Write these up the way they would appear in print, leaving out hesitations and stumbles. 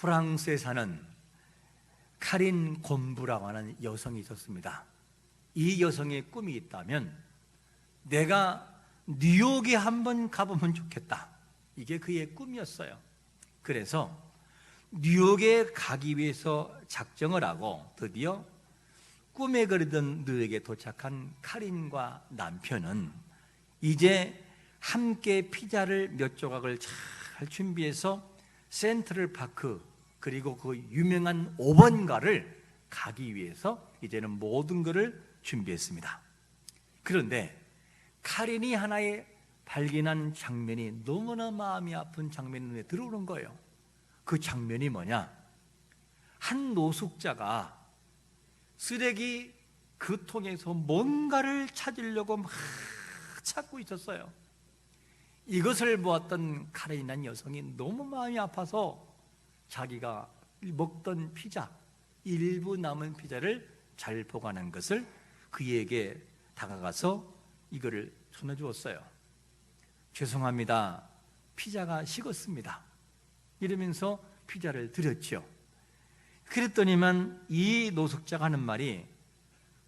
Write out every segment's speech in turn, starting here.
프랑스에 사는 카린 곰브라고 하는 여성이 있었습니다. 이 여성의 꿈이 있다면 내가 뉴욕에 한번 가보면 좋겠다, 이게 그의 꿈이었어요. 그래서 뉴욕에 가기 위해서 작정을 하고 드디어 꿈에 그리던 뉴욕에 도착한 카린과 남편은 이제 함께 피자를 몇 조각을 잘 준비해서 센트럴 파크, 그리고 그 유명한 5번가를 가기 위해서 이제는 모든 것을 준비했습니다. 그런데 카린이 하나의 발견한 장면이 너무나 마음이 아픈 장면이 눈에 들어오는 거예요. 그 장면이 뭐냐? 한 노숙자가 쓰레기 그 통에서 뭔가를 찾으려고 막 찾고 있었어요. 이것을 보았던 카린이라는 여성이 너무 마음이 아파서 자기가 먹던 피자, 일부 남은 피자를 잘 보관한 것을 그에게 다가가서 이거를 전해주었어요. 죄송합니다, 피자가 식었습니다, 이러면서 피자를 드렸죠. 그랬더니만 이 노숙자가 하는 말이,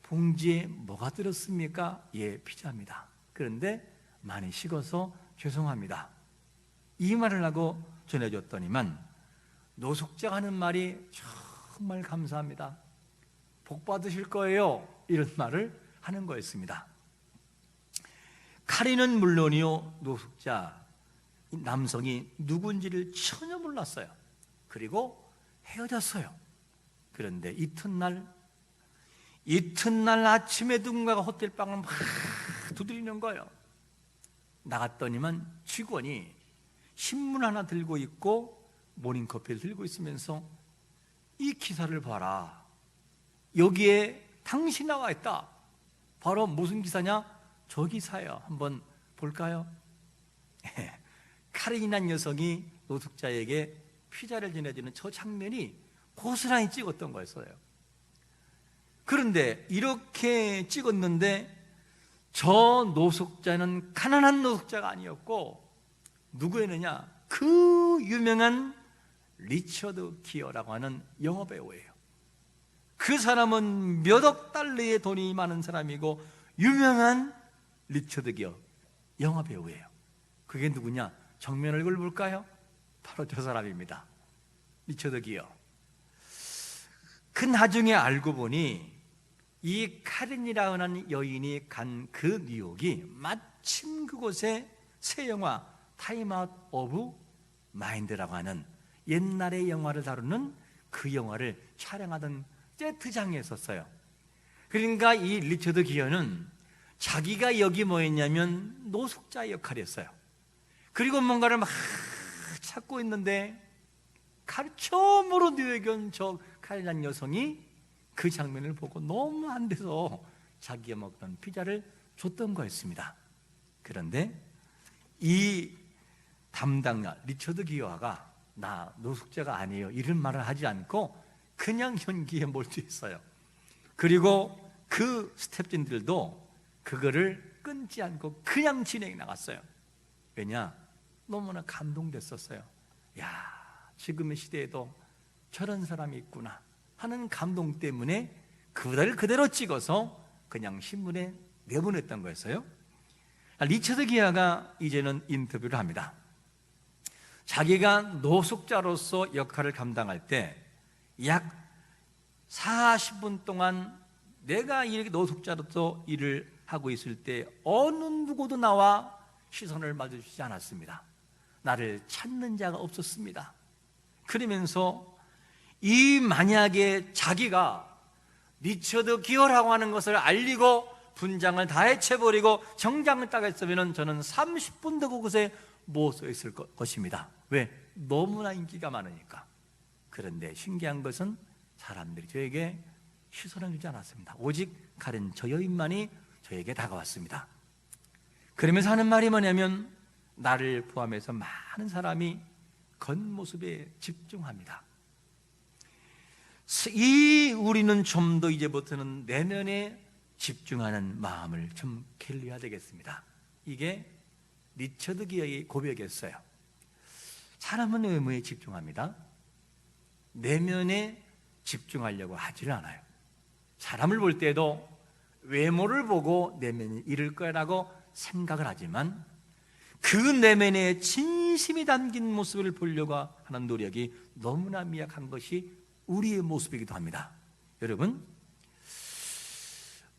봉지에 뭐가 들었습니까? 예, 피자입니다. 그런데 많이 식어서 죄송합니다, 이 말을 하고 전해줬더니만 노숙자가 하는 말이, 정말 감사합니다, 복 받으실 거예요, 이런 말을 하는 거였습니다. 카린은 물론이요, 노숙자 남성이 누군지를 전혀 몰랐어요. 그리고 헤어졌어요. 그런데 이튿날 아침에 누군가가 호텔방을 막 두드리는 거예요. 나갔더니만 직원이 신문 하나 들고 있고 모닝커피를 들고 있으면서, 이 기사를 봐라, 여기에 당신 나와 있다. 바로 무슨 기사냐? 저 기사예요. 한번 볼까요? 카린이란 여성이 노숙자에게 피자를 전해주는 저 장면이 고스란히 찍었던 거였어요. 그런데 이렇게 찍었는데 저 노숙자는 가난한 노숙자가 아니었고 누구였느냐? 그 유명한 리처드 기어라고 하는 영화배우예요. 그 사람은 몇억 달러의 돈이 많은 사람이고 유명한 리처드 기어 영화배우예요. 그게 누구냐? 정면 얼굴 볼까요? 바로 저 사람입니다. 리처드 기어. 그 나중에 알고 보니 이 카린이라고 하는 여인이 간 그 뉴욕이 마침 그곳에 새 영화 타임 아웃 오브 마인드라고 하는 옛날의 영화를 다루는 그 영화를 촬영하던 세트장에 있었어요. 그러니까 이 리처드 기어는 자기가 여기 뭐였냐면 노숙자 역할이었어요. 그리고 뭔가를 막 찾고 있는데 처음으로 뉴욕에 온 저 카린이라는 여성이 그 장면을 보고 너무 안 돼서 자기가 먹던 피자를 줬던 거였습니다. 그런데 이 담당자 리처드 기어가 나 노숙자가 아니에요, 이런 말을 하지 않고 그냥 연기에 몰두했어요. 그리고 그 스태프진들도 그거를 끊지 않고 그냥 진행해 나갔어요. 왜냐? 너무나 감동됐었어요. 야, 지금의 시대에도 저런 사람이 있구나 하는 감동 때문에 그대를 그대로 찍어서 그냥 신문에 내보냈던 거였어요. 리처드 기어가 이제는 인터뷰를 합니다. 자기가 노숙자로서 역할을 감당할 때 약 40분 동안 내가 이렇게 노숙자로서 일을 하고 있을 때 어느 누구도 나와 시선을 마주치지 않았습니다. 나를 찾는 자가 없었습니다. 그러면서 이 만약에 자기가 리처드 기어라고 하는 것을 알리고 분장을 다 해쳐버리고 정장을 딱 했으면 저는 30분도 그곳에 못 서 있을 것입니다. 왜? 너무나 인기가 많으니까. 그런데 신기한 것은 사람들이 저에게 시선을 주지 않았습니다. 오직 카린 저 여인만이 저에게 다가왔습니다. 그러면서 하는 말이 뭐냐면, 나를 포함해서 많은 사람이 겉모습에 집중합니다. 우리는 좀 더 이제부터는 내면에 집중하는 마음을 좀 길러야 되겠습니다. 이게 리처드 기어의 고백이었어요. 사람은 외모에 집중합니다. 내면에 집중하려고 하지를 않아요. 사람을 볼 때도 외모를 보고 내면이 이럴 거라고 생각을 하지만 그 내면에 진심이 담긴 모습을 보려고 하는 노력이 너무나 미약한 것이 우리의 모습이기도 합니다. 여러분,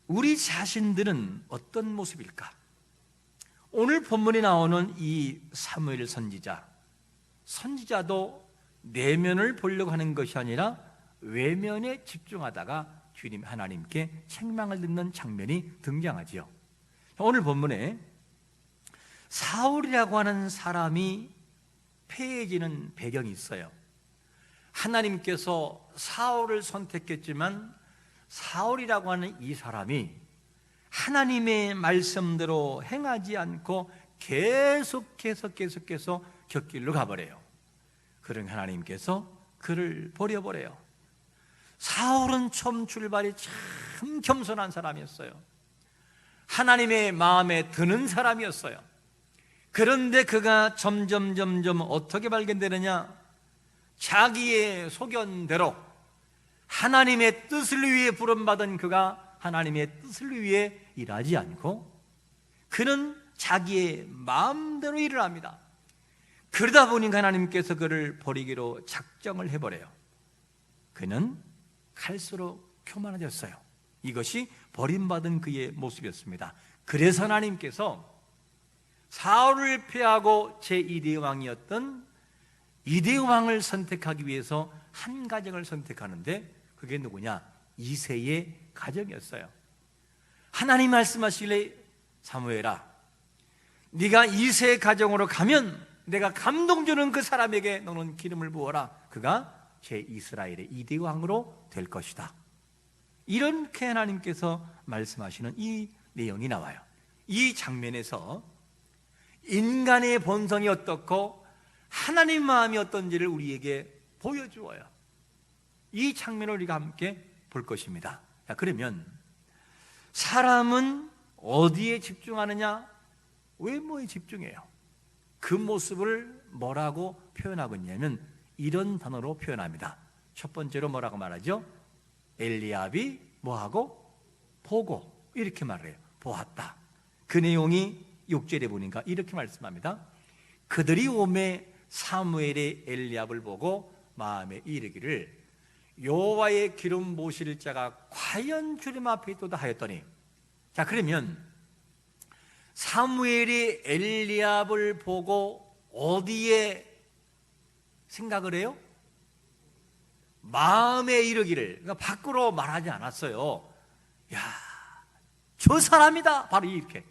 우리 자신들은 어떤 모습일까? 오늘 본문에 나오는 이 사무엘 선지자도 내면을 보려고 하는 것이 아니라 외면에 집중하다가 주님 하나님께 책망을 듣는 장면이 등장하지요. 오늘 본문에 사울이라고 하는 사람이 패해지는 배경이 있어요. 하나님께서 사울을 선택했지만 사울이라고 하는 이 사람이 하나님의 말씀대로 행하지 않고 계속해서 곁길로 가버려요. 그러니 하나님께서 그를 버려버려요. 사울은 처음 출발이 참 겸손한 사람이었어요. 하나님의 마음에 드는 사람이었어요. 그런데 그가 점점 어떻게 발견되느냐? 자기의 소견대로 하나님의 뜻을 위해 부름받은 그가 하나님의 뜻을 위해 일하지 않고 그는 자기의 마음대로 일을 합니다. 그러다 보니까 하나님께서 그를 버리기로 작정을 해버려요. 그는 갈수록 교만해졌어요. 이것이 버림받은 그의 모습이었습니다. 그래서 하나님께서 사울을 패하고 제2대 왕이었던 이대 왕을 선택하기 위해서 한 가정을 선택하는데 그게 누구냐? 이새의 가정이었어요. 하나님 말씀하시길래 사무엘아, 네가 이새의 가정으로 가면 내가 감동 주는 그 사람에게 너는 기름을 부어라. 그가 제2스라엘의 이대 왕으로 될 것이다. 이렇게 하나님께서 말씀하시는 이 내용이 나와요. 이 장면에서 인간의 본성이 어떻고 하나님 마음이 어떤지를 우리에게 보여주어요. 이 장면을 우리가 함께 볼 것입니다. 자, 그러면 사람은 어디에 집중하느냐? 외모에 집중해요. 그 모습을 뭐라고 표현하고 있냐면 이런 단어로 표현합니다. 첫 번째로 뭐라고 말하죠? 엘리압이 뭐하고? 보고, 이렇게 말해요. 보았다. 그 내용이 6절에 보니까 이렇게 말씀합니다. 그들이 오매 사무엘의 엘리압을 보고 마음에 이르기를 여호와의 기름 모실 자가 과연 주님 앞에 있도다 하였더니, 자, 그러면 사무엘이 엘리압을 보고 어디에 생각을 해요? 마음에 이르기를, 그러니까 밖으로 말하지 않았어요. 야, 저 사람이다, 바로 이렇게.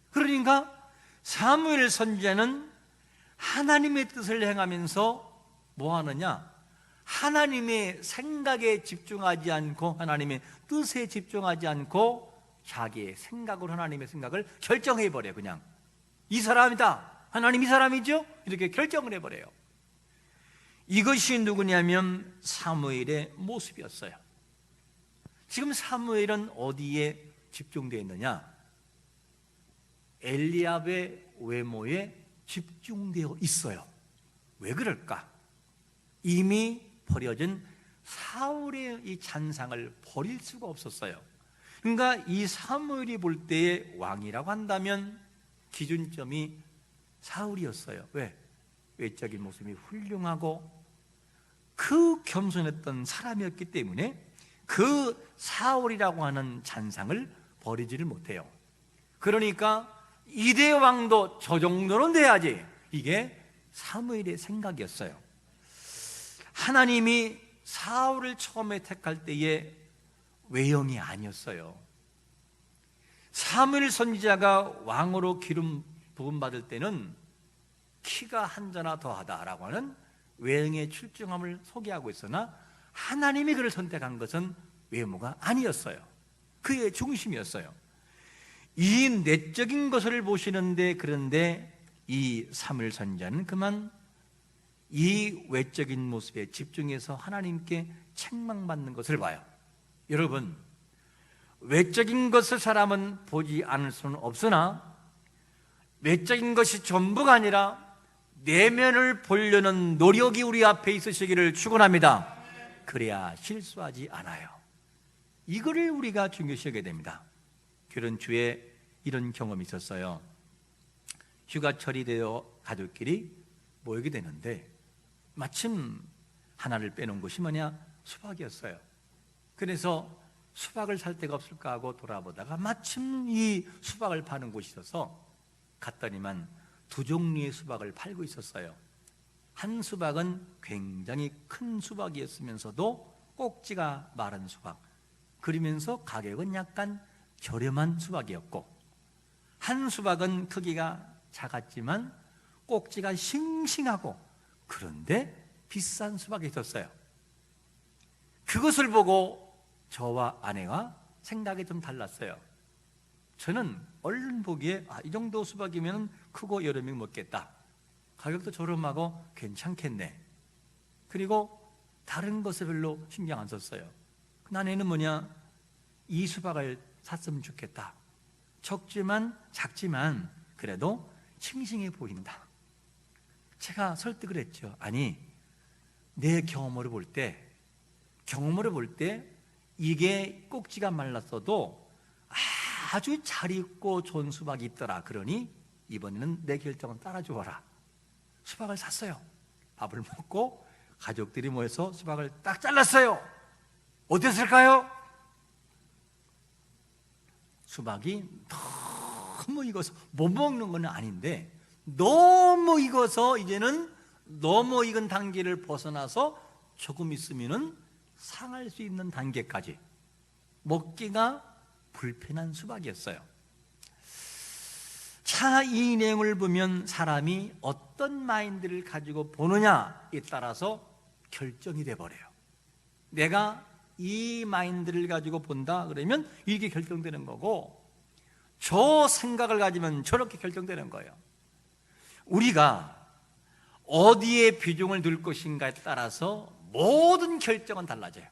그러니까 사무엘 선지자는 하나님의 뜻을 행하면서 뭐 하느냐? 하나님의 생각에 집중하지 않고 하나님의 뜻에 집중하지 않고 자기의 생각으로 하나님의 생각을 결정해버려요. 그냥 이 사람이다, 하나님 이 사람이죠? 이렇게 결정을 해버려요. 이것이 누구냐면 사무엘의 모습이었어요. 지금 사무엘은 어디에 집중되어 있느냐? 엘리압의 외모에 집중되어 있어요. 왜 그럴까? 이미 버려진 사울의 이 잔상을 버릴 수가 없었어요. 그러니까 이 사무엘이 볼 때의 왕이라고 한다면 기준점이 사울이었어요. 왜? 외적인 모습이 훌륭하고 그 겸손했던 사람이었기 때문에 그 사울이라고 하는 잔상을 버리지를 못해요. 그러니까 이대 왕도 저 정도는 돼야지, 이게 사무엘의 생각이었어요. 하나님이 사울을 처음에 택할 때에 외형이 아니었어요. 사무엘 선지자가 왕으로 기름 부음 받을 때는 키가 한 자나 더하다라고 하는 외형의 출중함을 소개하고 있으나 하나님이 그를 선택한 것은 외모가 아니었어요. 그의 중심이었어요. 이 내적인 것을 보시는데, 그런데 이 사무엘 선지자는 그만 이 외적인 모습에 집중해서 하나님께 책망받는 것을 봐요. 여러분, 외적인 것을 사람은 보지 않을 수는 없으나 외적인 것이 전부가 아니라 내면을 보려는 노력이 우리 앞에 있으시기를 축원합니다. 그래야 실수하지 않아요. 이거를 우리가 중요시 여겨야 됩니다. 결혼 주에 이런 경험이 있었어요. 휴가철이 되어 가족끼리 모이게 되는데 마침 하나를 빼놓은 것이 뭐냐? 수박이었어요. 그래서 수박을 살 데가 없을까 하고 돌아보다가 마침 이 수박을 파는 곳이 있어서 갔더니만 두 종류의 수박을 팔고 있었어요. 한 수박은 굉장히 큰 수박이었으면서도 꼭지가 마른 수박, 그러면서 가격은 약간 저렴한 수박이었고, 한 수박은 크기가 작았지만 꼭지가 싱싱하고 그런데 비싼 수박이 있었어요. 그것을 보고 저와 아내가 생각이 좀 달랐어요. 저는 얼른 보기에 이 정도 수박이면 크고 여러 명 먹겠다, 가격도 저렴하고 괜찮겠네. 그리고 다른 것에 별로 신경 안 썼어요. 아내는 뭐냐? 이 수박을 샀으면 좋겠다, 작지만 그래도 싱싱해 보인다. 제가 설득을 했죠. 아니, 내 경험으로 볼 때 이게 꼭지가 말랐어도 아주 잘 익고 좋은 수박이 있더라. 그러니 이번에는 내 결정을 따라주어라. 수박을 샀어요. 밥을 먹고 가족들이 모여서 수박을 딱 잘랐어요. 어땠을까요? 수박이 너무 익어서 못 먹는 건 아닌데, 너무 익어서 이제는 너무 익은 단계를 벗어나서 조금 있으면은 상할 수 있는 단계까지 먹기가 불편한 수박이었어요. 자, 이 내용을 보면 사람이 어떤 마인드를 가지고 보느냐에 따라서 결정이 돼버려요. 내가 이 마인드를 가지고 본다 그러면 이게 결정되는 거고, 저 생각을 가지면 저렇게 결정되는 거예요. 우리가 어디에 비중을 둘 것인가에 따라서 모든 결정은 달라져요.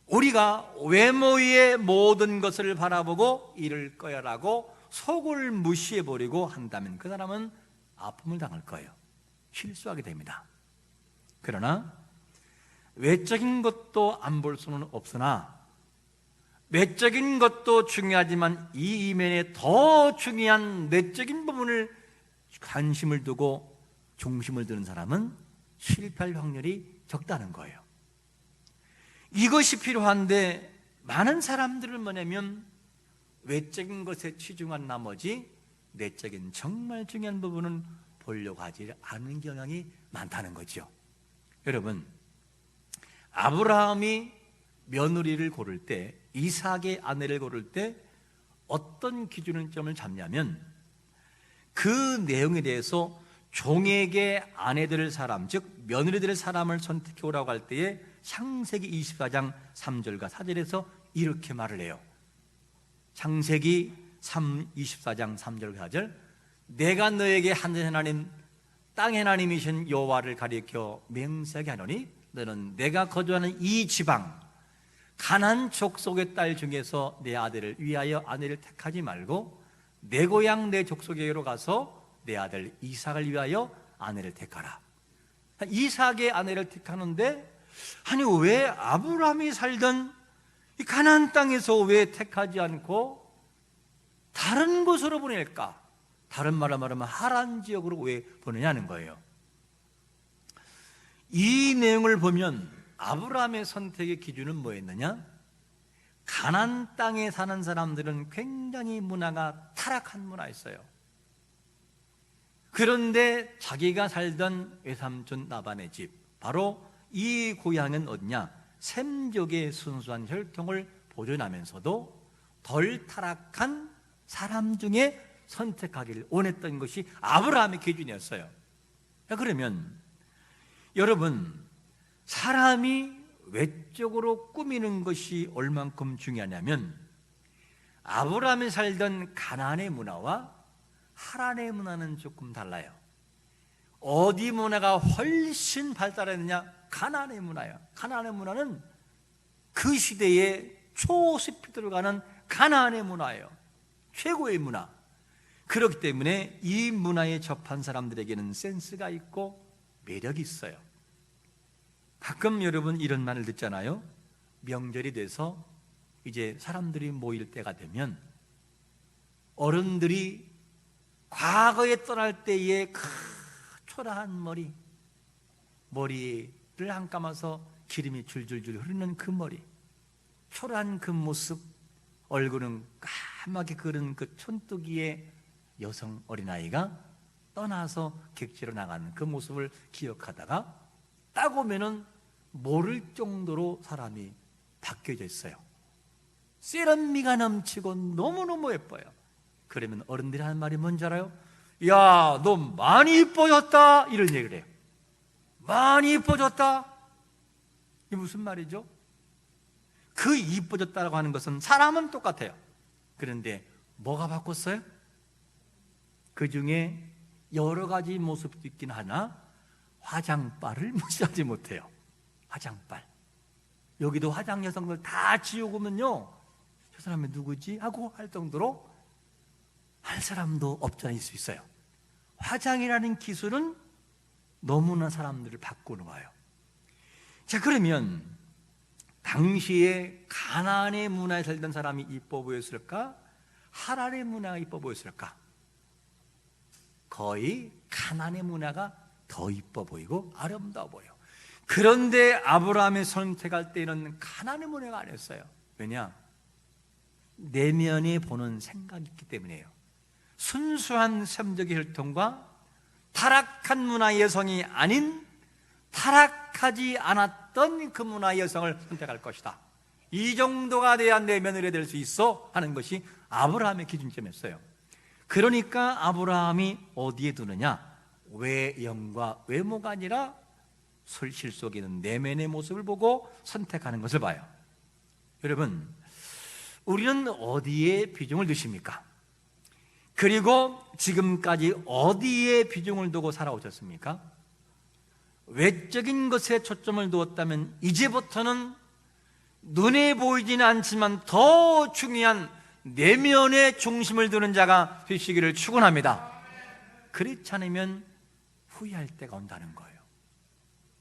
우리가 외모의 모든 것을 바라보고 이럴 거야라고 속을 무시해버리고 한다면 그 사람은 아픔을 당할 거예요. 실수하게 됩니다. 그러나 외적인 것도 안 볼 수는 없으나, 외적인 것도 중요하지만 이 이면에 더 중요한 내적인 부분을 관심을 두고 중심을 두는 사람은 실패할 확률이 적다는 거예요. 이것이 필요한데 많은 사람들은 뭐냐면 외적인 것에 치중한 나머지 내적인 정말 중요한 부분은 보려고 하지 않는 경향이 많다는 거죠. 여러분, 아브라함이 며느리를 고를 때, 이삭의 아내를 고를 때 어떤 기준점을 잡냐면, 그 내용에 대해서 종에게 아내 될 사람, 즉 며느리 될 사람을 선택해 오라고 할 때에 창세기 24장 3절과 4절에서 이렇게 말을 해요. 창세기 24장 3절 4절, 내가 너에게 하늘 하나님 땅의 하나님이신 여호와를 가리켜 맹세하게 하노니 너는 내가 거주하는 이 지방 가나안 족속의 딸 중에서 내 아들을 위하여 아내를 택하지 말고 내 고향 내 족속에게로 가서 내 아들 이삭을 위하여 아내를 택하라. 이삭의 아내를 택하는데, 아니 왜 아브라함이 살던 이 가나안 땅에서 왜 택하지 않고 다른 곳으로 보낼까? 다른 말로 말하면 하란 지역으로 왜 보내냐는 거예요. 이 내용을 보면 아브라함의 선택의 기준은 뭐였느냐? 가나안 땅에 사는 사람들은 굉장히 문화가 타락한 문화였어요. 그런데 자기가 살던 외삼촌 나반의 집, 바로 이 고향은 어디냐? 셈족의 순수한 혈통을 보존하면서도 덜 타락한 사람 중에 선택하기를 원했던 것이 아브라함의 기준이었어요. 그러면 여러분, 사람이 외적으로 꾸미는 것이 얼만큼 중요하냐면, 아브라함이 살던 가나안의 문화와 하란의 문화는 조금 달라요. 어디 문화가 훨씬 발달했느냐? 가나안의 문화예요. 가나안의 문화는 그 시대에 초스피 들어가는 가나안의 문화예요. 최고의 문화. 그렇기 때문에 이 문화에 접한 사람들에게는 센스가 있고 매력이 있어요. 가끔 여러분 이런 말을 듣잖아요. 명절이 돼서 이제 사람들이 모일 때가 되면 어른들이 과거에 떠날 때의 그 초라한 머리를 안 감아서 기름이 줄줄줄 흐르는 그 머리, 초라한 그 모습, 얼굴은 까맣게 그른 그 촌뜨기의 여성 어린아이가 떠나서 객지로 나가는 그 모습을 기억하다가 딱 오면은 모를 정도로 사람이 바뀌어져 있어요. 세련미가 넘치고 너무너무 예뻐요. 그러면 어른들이 하는 말이 뭔지 알아요? 야, 너 많이 이뻐졌다, 이런 얘기를 해요. 많이 이뻐졌다. 이게 무슨 말이죠? 그 이뻐졌다라고 하는 것은 사람은 똑같아요. 그런데 뭐가 바꿨어요? 그 중에 여러 가지 모습도 있긴 하나 화장빨을 무시하지 못해요. 화장빨. 여기도 화장 여성들 다 지우고면요, 저 사람이 누구지? 하고 할 정도로 할 사람도 없지 않을 수 있어요. 화장이라는 기술은 너무나 사람들을 바꾸는 거예요. 자, 그러면 당시에 가나안의 문화에 살던 사람이 이뻐 보였을까? 하란의 문화가 이뻐 보였을까? 거의 가나안의 문화가 더 이뻐 보이고 아름다워 보여. 그런데 아브라함이 선택할 때는 가나안의 문화가 아니었어요. 왜냐? 내면에 보는 생각이 있기 때문이에요. 순수한 샘적의 혈통과 타락한 문화의 여성이 아닌 타락하지 않았던 그 문화의 여성을 선택할 것이다. 이 정도가 돼야 내 며느리 될 수 있어 하는 것이 아브라함의 기준점이었어요. 그러니까 아브라함이 어디에 두느냐? 외형과 외모가 아니라 솔실 속에 있는 내면의 모습을 보고 선택하는 것을 봐요. 여러분, 우리는 어디에 비중을 두십니까? 그리고 지금까지 어디에 비중을 두고 살아오셨습니까? 외적인 것에 초점을 두었다면 이제부터는 눈에 보이지는 않지만 더 중요한 내면의 중심을 두는 자가 되시기를 축원합니다. 그렇지 않으면 후회할 때가 온다는 거예요.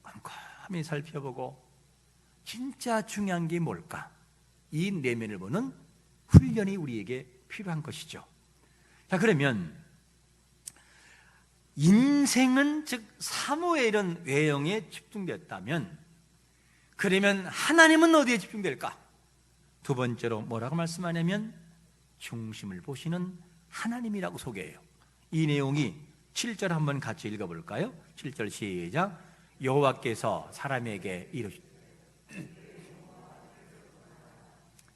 꼼꼼히 살펴보고 진짜 중요한 게 뭘까? 이 내면을 보는 훈련이 우리에게 필요한 것이죠. 자, 그러면 인생은 즉 사무엘은 외형에 집중됐다면 그러면 하나님은 어디에 집중될까? 두 번째로 뭐라고 말씀하냐면 중심을 보시는 하나님이라고 소개해요. 이 내용이 7절 한번 같이 읽어볼까요? 7절 시작. 여호와께서 사람에게 이르시되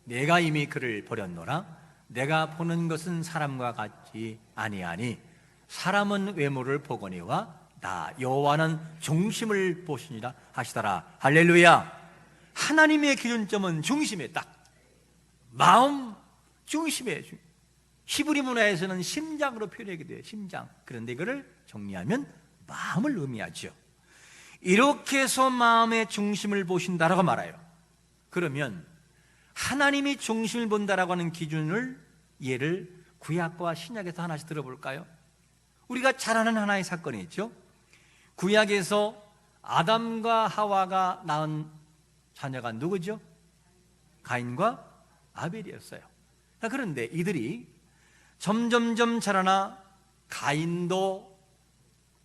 내가 이미 그를 버렸노라. 내가 보는 것은 사람과 같지 아니하니 사람은 외모를 보거니와 나 여호와는 중심을 보시니라 하시더라. 할렐루야. 하나님의 기준점은 중심에 딱 마음 중심에, 히브리 문화에서는 심장으로 표현하게 돼요. 심장. 그런데 이거를 정리하면 마음을 의미하죠. 이렇게 해서 마음의 중심을 보신다라고 말해요. 그러면 하나님이 중심을 본다라고 하는 기준을 예를 구약과 신약에서 하나씩 들어볼까요? 우리가 잘 아는 하나의 사건이 있죠. 구약에서 아담과 하와가 낳은 자녀가 누구죠? 가인과 아벨이었어요. 그런데 이들이 점점점 자라나 가인도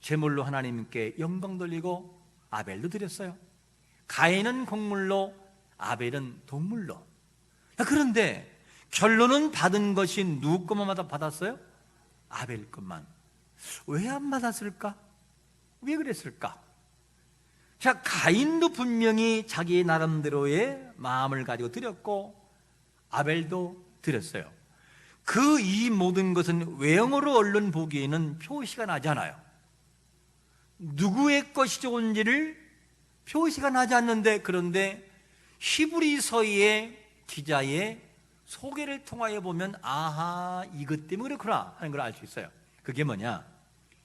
제물로 하나님께 영광 돌리고 아벨도 드렸어요. 가인은 곡물로, 아벨은 동물로. 그런데 결론은 받은 것이 누구 것만 받았어요? 아벨 것만. 왜 안 받았을까? 왜 그랬을까? 자, 가인도 분명히 자기 나름대로의 마음을 가지고 드렸고 아벨도 드렸어요. 그 이 모든 것은 외형으로 얼른 보기에는 표시가 나지 않아요. 누구의 것이 좋은지를 표시가 나지 않는데, 그런데 히브리서의 기자의 소개를 통하여 보면 아하, 이것 때문에 그렇구나 하는 걸 알 수 있어요. 그게 뭐냐?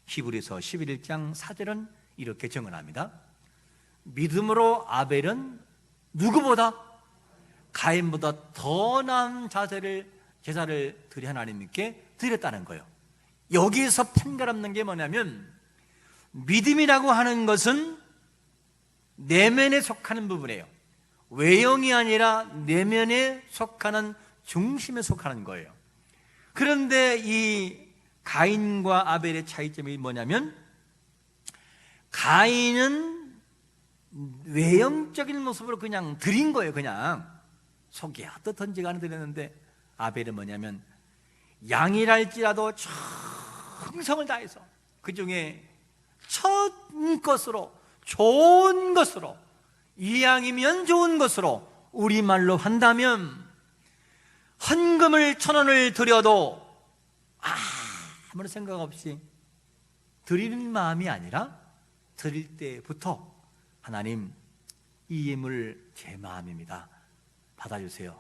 히브리서 11장 4절은 이렇게 증언합니다. 믿음으로 아벨은 누구보다 가인보다 더 나은 제사를 드려 하나님께 드렸다는 거예요. 여기에서 판가름는 게 뭐냐면, 믿음이라고 하는 것은 내면에 속하는 부분이에요. 외형이 아니라 내면에 속하는, 중심에 속하는 거예요. 그런데 이 가인과 아벨의 차이점이 뭐냐면, 가인은 외형적인 모습으로 그냥 드린 거예요. 그냥 속이 어떻든지 간에 드렸는데, 아벨은 뭐냐면 양이랄지라도 충성을 다해서 그 중에 첫 것으로, 좋은 것으로, 이 양이면 좋은 것으로, 우리말로 한다면 헌금을 1,000원을 드려도 아무런 생각 없이 드리는 마음이 아니라, 드릴 때부터 하나님, 이 예물 제 마음입니다, 받아주세요.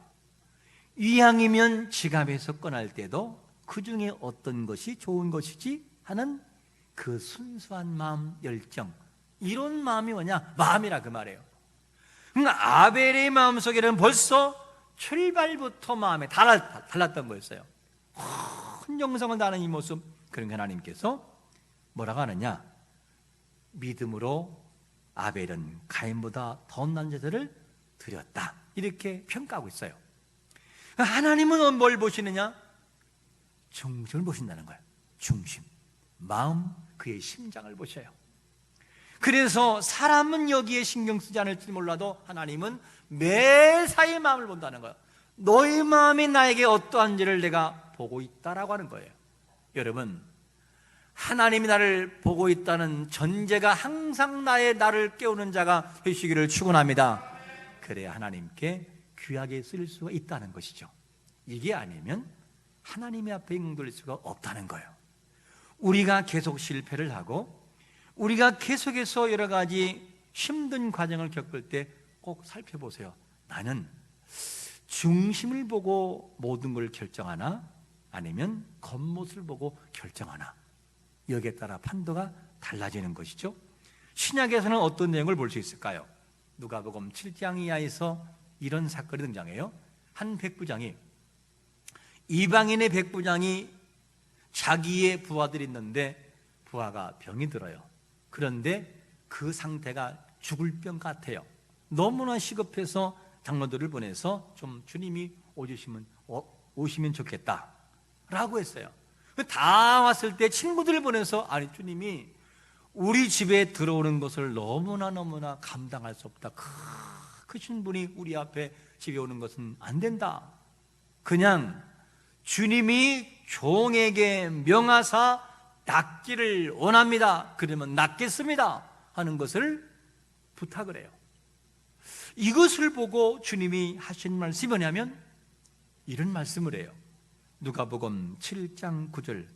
이 양이면 지갑에서 꺼낼 때도 그 중에 어떤 것이 좋은 것이지 하는 그 순수한 마음, 열정, 이런 마음이 뭐냐? 마음이라 그 말이에요. 그러니까 아벨의 마음속에는 벌써 출발부터 마음에 달랐던 거였어요. 큰 정성을 다하는 이 모습. 그러니까 하나님께서 뭐라고 하느냐? 믿음으로 아벨은 가인보다 더 나은 제사를 드렸다, 이렇게 평가하고 있어요. 하나님은 뭘 보시느냐? 중심을 보신다는 거예요. 중심, 마음, 그의 심장을 보셔요. 그래서 사람은 여기에 신경 쓰지 않을지 몰라도 하나님은 매사의 마음을 본다는 거예요. 너의 마음이 나에게 어떠한지를 내가 보고 있다라고 하는 거예요. 여러분, 하나님이 나를 보고 있다는 전제가 항상 나를 깨우는 자가 되시기를 축원합니다. 그래야 하나님께 귀하게 쓸 수가 있다는 것이죠. 이게 아니면 하나님의 앞에 응돌릴 수가 없다는 거예요. 우리가 계속 실패를 하고, 우리가 계속해서 여러 가지 힘든 과정을 겪을 때 꼭 살펴보세요. 나는 중심을 보고 모든 걸 결정하나, 아니면 겉모습을 보고 결정하나, 여기에 따라 판도가 달라지는 것이죠. 신약에서는 어떤 내용을 볼 수 있을까요? 누가복음 7장 이하에서 이런 사건이 등장해요. 한 백부장이, 이방인의 백부장이 자기의 부하들이 있는데 부하가 병이 들어요. 그런데 그 상태가 죽을 병 같아요. 너무나 시급해서 장로들을 보내서 좀 주님이 오시면 좋겠다 라고 했어요. 다 왔을 때 친구들을 보내서, 아니 주님이 우리 집에 들어오는 것을 너무나 감당할 수 없다, 크신 분이 우리 앞에 집에 오는 것은 안 된다, 그냥 주님이 종에게 명하사 낫기를 원합니다, 그러면 낫겠습니다 하는 것을 부탁을 해요. 이것을 보고 주님이 하신 말씀이 뭐냐면 이런 말씀을 해요. 누가복음 7장 9절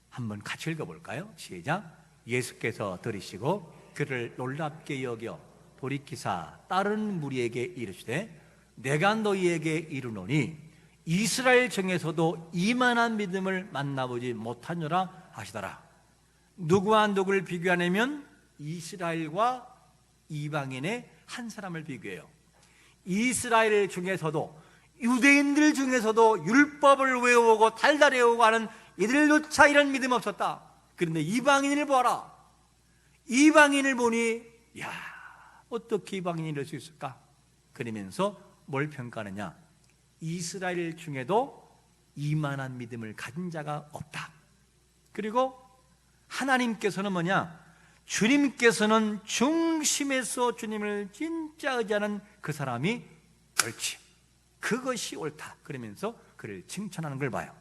한번 같이 읽어볼까요? 시작. 예수께서 들으시고 그를 놀랍게 여겨 돌이키사 다른 무리에게 이르시되, 내가 너희에게 이르노니 이스라엘 중에서도 이만한 믿음을 만나보지 못하노라 하시더라. 누구와 누구를 비교하냐면 이스라엘과 이방인의 한 사람을 비교해요. 이스라엘 중에서도, 유대인들 중에서도 율법을 외우고 달달 외우고 하는 이들조차 이런 믿음 없었다. 그런데 이방인을 보아라. 이방인을 보니, 야, 어떻게 이방인이 이럴 수 있을까? 그러면서 뭘 평가하느냐? 이스라엘 중에도 이만한 믿음을 가진 자가 없다. 그리고 하나님께서는 뭐냐? 주님께서는 중심에서 주님을 진짜 의지하는 그 사람이 옳지, 그것이 옳다, 그러면서 그를 칭찬하는 걸 봐요.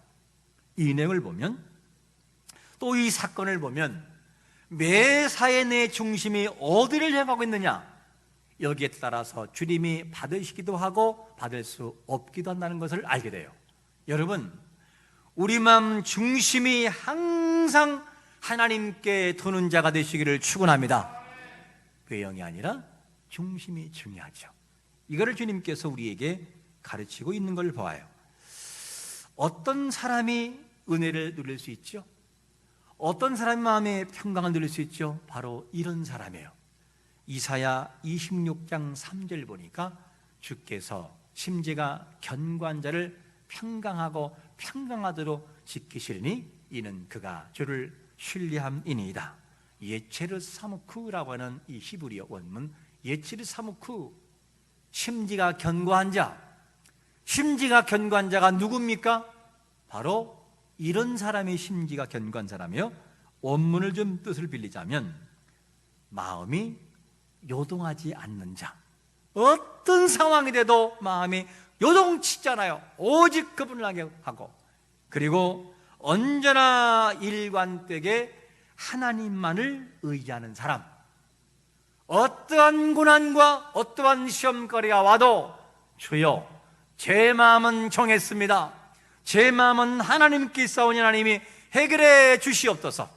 이 내용을 보면, 또 이 사건을 보면 매사에 내 중심이 어디를 향하고 있느냐, 여기에 따라서 주님이 받으시기도 하고 받을 수 없기도 한다는 것을 알게 돼요. 여러분, 우리 마음 중심이 항상 하나님께 두는 자가 되시기를 축원합니다. 외형이 아니라 중심이 중요하죠. 이거를 주님께서 우리에게 가르치고 있는 걸 보아요. 어떤 사람이 은혜를 누릴 수 있죠? 어떤 사람의 마음에 평강을 누릴 수 있죠? 바로 이런 사람이에요. 이사야 26장 3절 보니까 주께서 심지가 견고한 자를 평강하고 평강하도록 지키시리니 이는 그가 주를 신뢰함이니이다. 예체르 사무크라고 하는 이 히브리어 원문, 예체르 사무크, 심지가 견고한 자. 심지가 견고한 자가 누굽니까? 바로 이런 사람이 심지가 견고한 사람이요. 원문을 좀 뜻을 빌리자면 마음이 요동하지 않는 자. 어떤 상황이 돼도 마음이 요동치잖아요. 오직 그분을 하고, 그리고 언제나 일관되게 하나님만을 의지하는 사람. 어떠한 고난과 어떠한 시험거리가 와도 주여, 제 마음은 정했습니다. 제 마음은 하나님께 싸우니 하나님이 해결해 주시옵소서.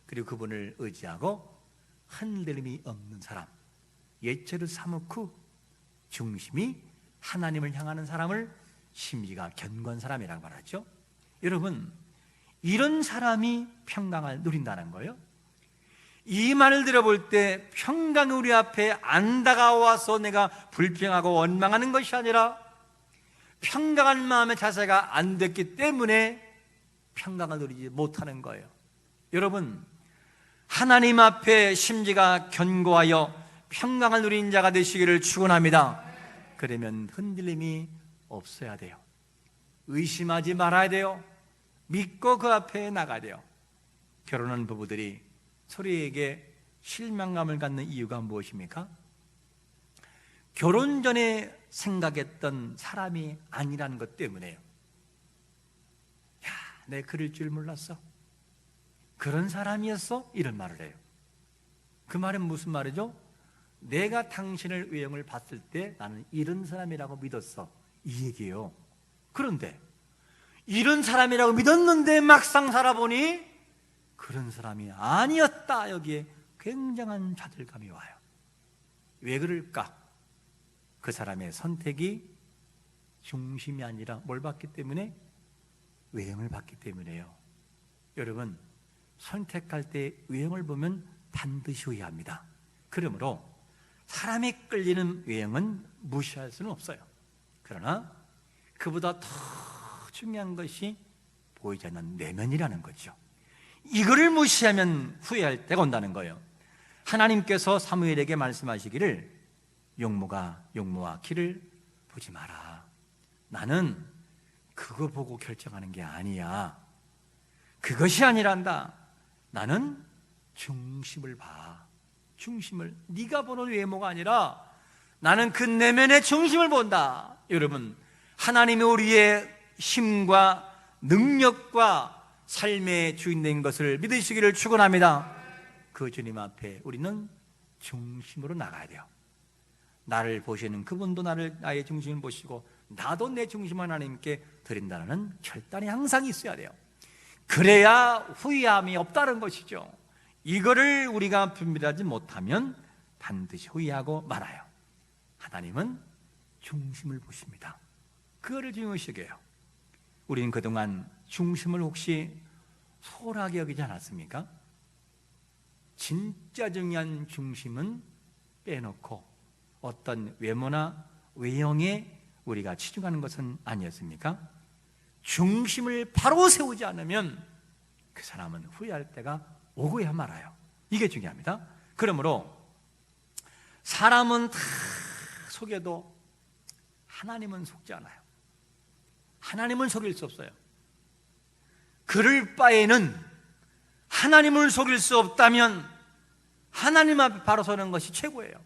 그리고 그분을 의지하고 흔들림이 없는 사람, 예체르 사무크, 중심이 하나님을 향하는 사람을 심지가 견고한 사람이라고 말하죠. 여러분, 이런 사람이 평강을 누린다는 거예요. 이 말을 들어볼 때 평강이 우리 앞에 안 다가와서 내가 불평하고 원망하는 것이 아니라 평강한 마음의 자세가 안 됐기 때문에 평강을 누리지 못하는 거예요. 여러분, 하나님 앞에 심지가 견고하여 평강을 누린 자가 되시기를 축원합니다. 그러면 흔들림이 없어야 돼요. 의심하지 말아야 돼요. 믿고 그 앞에 나가야 돼요. 결혼한 부부들이 서로에게 실망감을 갖는 이유가 무엇입니까? 결혼 전에 생각했던 사람이 아니라는 것 때문에요. 야, 내 그럴 줄 몰랐어. 그런 사람이었어? 이런 말을 해요. 그 말은 무슨 말이죠? 내가 당신의 외형을 봤을 때 나는 이런 사람이라고 믿었어, 이 얘기예요. 그런데 이런 사람이라고 믿었는데 막상 살아보니 그런 사람이 아니었다. 여기에 굉장한 좌절감이 와요. 왜 그럴까? 그 사람의 선택이 중심이 아니라 뭘 봤기 때문에? 외형을 봤기 때문에요. 여러분, 선택할 때 외형을 보면 반드시 후회합니다. 그러므로 사람이 끌리는 외형은 무시할 수는 없어요. 그러나 그보다 더 중요한 것이 보이지 않는 내면이라는 거죠. 이거를 무시하면 후회할 때가 온다는 거예요. 하나님께서 사무엘에게 말씀하시기를 용모와 키를 보지 마라. 나는 그거 보고 결정하는 게 아니야. 그것이 아니란다. 나는 중심을 봐. 중심을, 네가 보는 외모가 아니라 나는 그 내면의 중심을 본다. 여러분, 하나님이 우리의 힘과 능력과 삶의 주인된 것을 믿으시기를 축원합니다. 그 주님 앞에 우리는 중심으로 나가야 돼요. 나를 보시는 그분도 나의 중심을 보시고 나도 내 중심을 하나님께 드린다는 결단이 항상 있어야 돼요. 그래야 후회함이 없다는 것이죠. 이거를 우리가 분별하지 못하면 반드시 후회하고 말아요. 하나님은 중심을 보십니다. 그거를 중요시 여겨요. 우리는 그동안 중심을 혹시 소홀하게 여기지 않았습니까? 진짜 중요한 중심은 빼놓고 어떤 외모나 외형에 우리가 치중하는 것은 아니었습니까? 중심을 바로 세우지 않으면 그 사람은 후회할 때가 오고야 말아요. 이게 중요합니다. 그러므로 사람은 다 속여도 하나님은 속지 않아요. 하나님은 속일 수 없어요. 그럴 바에는 하나님을 속일 수 없다면 하나님 앞에 바로 서는 것이 최고예요.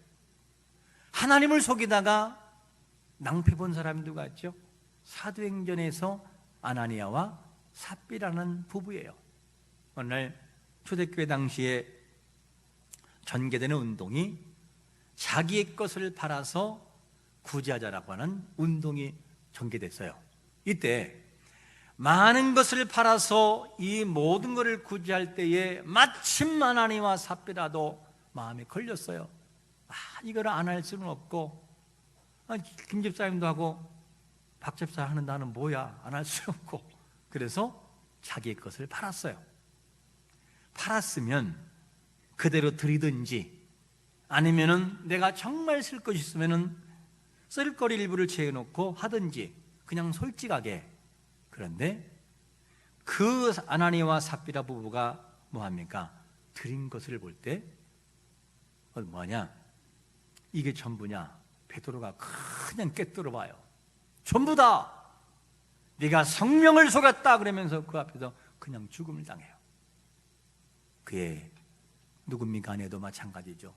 하나님을 속이다가 낭패 본 사람이 누가 있죠? 사도행전에서 아나니아와 삽비라는 부부예요. 어느 날 초대교회 당시에 전개되는 운동이 자기의 것을 팔아서 구제하자라고 하는 운동이 전개됐어요. 이때 많은 것을 팔아서 이 모든 것을 구제할 때에 마침 아나니아와 삽비라도 마음에 걸렸어요. 이거를 안 할 수는 없고, 김 집사님도 하고 박 집사 하는 나는 뭐야, 안 할 수 없고, 그래서 자기의 것을 팔았어요. 팔았으면 그대로 드리든지 아니면은 내가 정말 쓸 것이 있으면은 쓸거리 일부를 채워놓고 하든지 그냥 솔직하게. 그런데 그 아나니와 삽비라 부부가 뭐합니까? 드린 것을 볼 때 뭐하냐? 이게 전부냐? 베드로가 그냥 꿰뚫어 봐요. 전부다. 네가 성령을 속였다 그러면서 그 앞에서 그냥 죽음을 당해요. 그의 누굽니까? 아내도 마찬가지죠.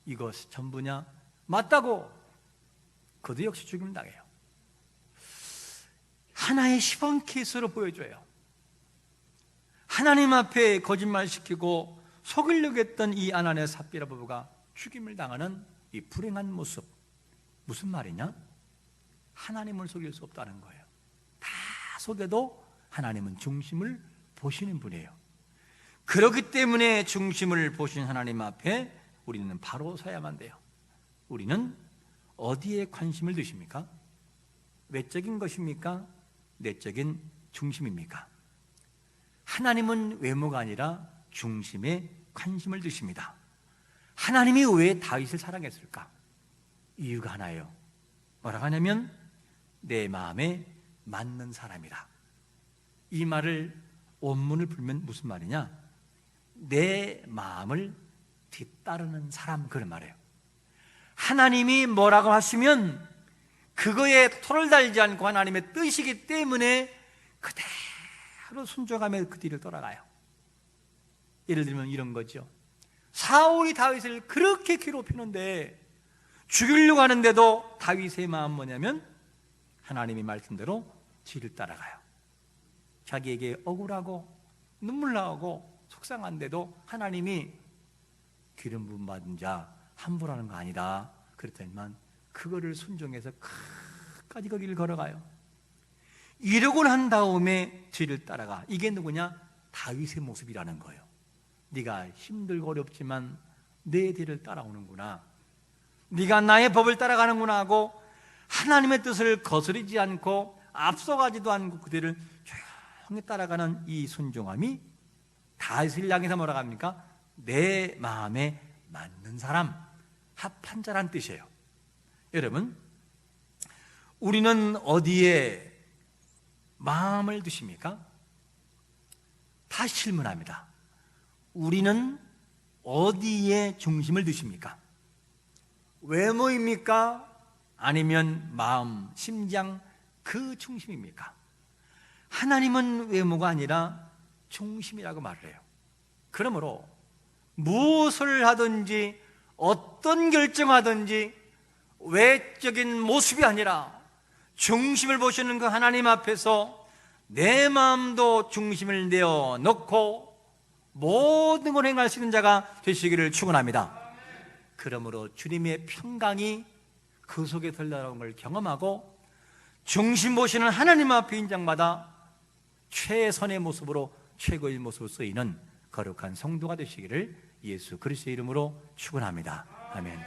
이것 전부냐? 맞다고. 그도 역시 죽임을 당해요. 하나의 시범 케이스로 보여줘요. 하나님 앞에 거짓말시키고 속이려고 했던 이 아나니아 삽비라 부부가 죽임을 당하는 이 불행한 모습. 무슨 말이냐? 하나님을 속일 수 없다는 거예요. 다 속여도 하나님은 중심을 보시는 분이에요. 그렇기 때문에 중심을 보신 하나님 앞에 우리는 바로 서야만 돼요. 우리는 어디에 관심을 두십니까? 외적인 것입니까? 내적인 중심입니까? 하나님은 외모가 아니라 중심에 관심을 두십니다. 하나님이 왜 다윗을 사랑했을까? 이유가 하나예요. 뭐라고 하냐면 내 마음에 맞는 사람이다. 이 말을 원문을 풀면 무슨 말이냐? 내 마음을 뒤따르는 사람, 그런 말이에요. 하나님이 뭐라고 하시면 그거에 토를 달지 않고 하나님의 뜻이기 때문에 그대로 순종하며 그 뒤를 돌아가요. 예를 들면 이런 거죠. 사울이 다윗을 그렇게 괴롭히는데 죽이려고 하는데도 다윗의 마음 뭐냐면 하나님이 말씀대로 뒤를 따라가요. 자기에게 억울하고 눈물 나오고 속상한데도 하나님이 기름 부음 받은 자 함부로 하는 거 아니다 그랬더니만 그거를 순종해서 끝까지 그 길을 걸어가요. 이러고 난 다음에 뒤를 따라가. 이게 누구냐? 다윗의 모습이라는 거예요. 네가 힘들고 어렵지만 내 뒤를 따라오는구나, 네가 나의 법을 따라가는구나 하고 하나님의 뜻을 거스르지 않고 앞서가지도 않고 그들을 조용히 따라가는 이 순종함이 다윗을 향해서 뭐라고 합니까? 내 마음에 맞는 사람, 합한 자란 뜻이에요. 여러분, 우리는 어디에 마음을 두십니까? 다시 질문합니다. 우리는 어디에 중심을 두십니까? 외모입니까? 아니면 마음, 심장 그 중심입니까? 하나님은 외모가 아니라 중심이라고 말을 해요. 그러므로 무엇을 하든지 어떤 결정하든지 외적인 모습이 아니라 중심을 보시는 그 하나님 앞에서 내 마음도 중심을 내어 놓고 모든 걸 행할 수 있는 자가 되시기를 축원합니다. 그러므로 주님의 평강이 그 속에 들려온 걸 경험하고 중심 보시는 하나님 앞에 인정받아 최선의 모습으로 최고의 모습으로 쓰이는 거룩한 성도가 되시기를 예수 그리스도의 이름으로 축원합니다. 아멘.